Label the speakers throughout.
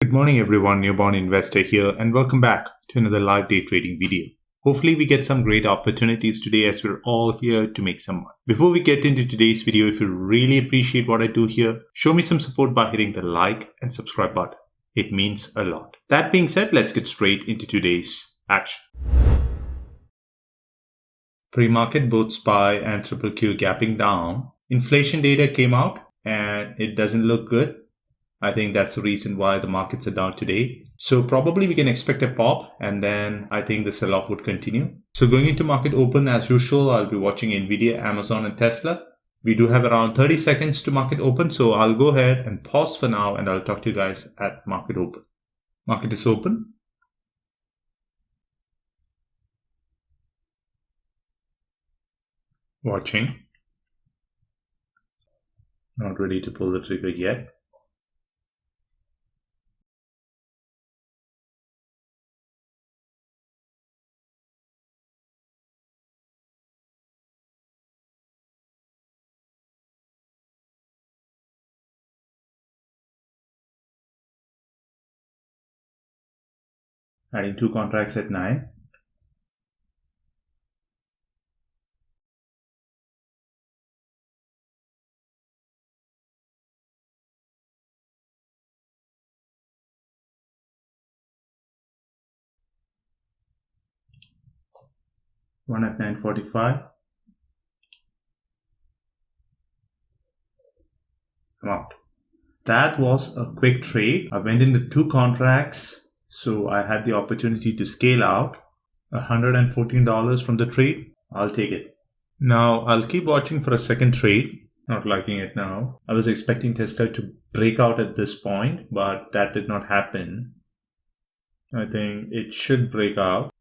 Speaker 1: Good morning everyone, Newborn Investor here and welcome back to another live day trading video. Hopefully we get some great opportunities today as we're all here to make some money. Before we get into today's video, if you really appreciate what I do here, show me some support by hitting the like and subscribe button. It means a lot. That being said, let's get straight into today's action. Pre-market, both SPY and QQQ gapping down. Inflation data came out and it doesn't look good. I think that's the reason why the markets are down today. So probably we can expect a pop and then I think the sell-off would continue. So going into market open as usual, I'll be watching Nvidia, Amazon and Tesla. We do have around 30 seconds to market open. So I'll go ahead and pause for now and I'll talk to you guys at market open. Market is open. Watching. Not ready to pull the trigger yet. Adding 2 contracts at 9. One at 9:45. Come out. That was a quick trade. I went into 2 contracts. So I had the opportunity to scale out $114 from the trade. I'll take it. Now I'll keep watching for a second trade. Not liking it now. I was expecting Tesla to break out at this point, but that did not happen. I think it should break out.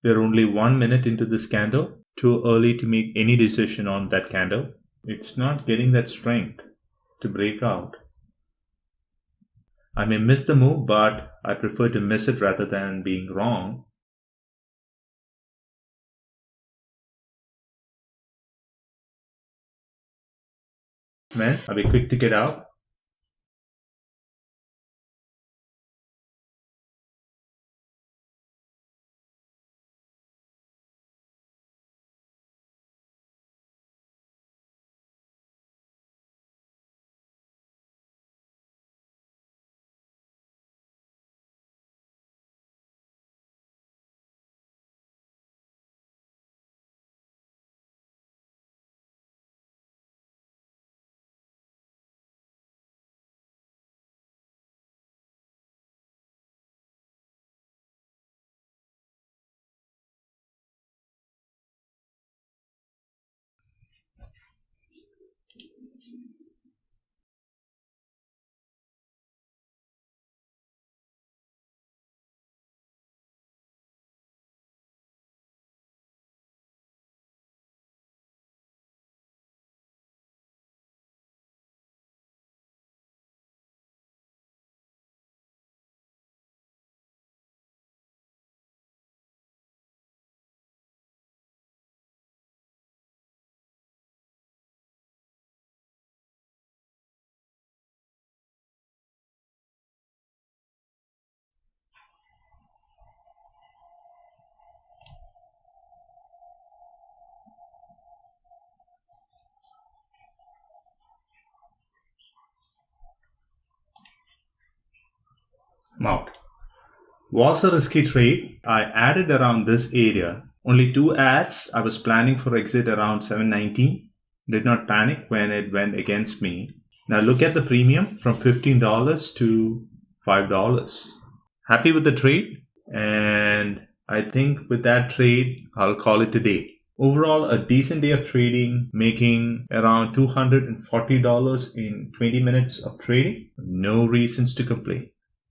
Speaker 1: We're only 1 minute into this candle. Too early to make any decision on that candle. It's not getting that strength to break out. I may miss the move, but I prefer to miss it rather than being wrong. Man, I'll be quick to get out. I'm out. Was a risky trade. I added around this area. Only 2 adds. I was planning for exit around 719. Did not panic when it went against me. Now look at the premium from $15 to $5. Happy with the trade. And I think with that trade, I'll call it a day. Overall, a decent day of trading, making around $240 in 20 minutes of trading. No reasons to complain.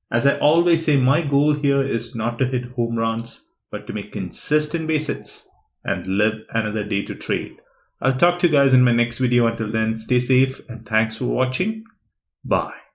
Speaker 1: As I always say, my goal here is not to hit home runs, but to make consistent base hits and live another day to trade. I'll talk to you guys in my next video. Until then, stay safe and thanks for watching. Bye.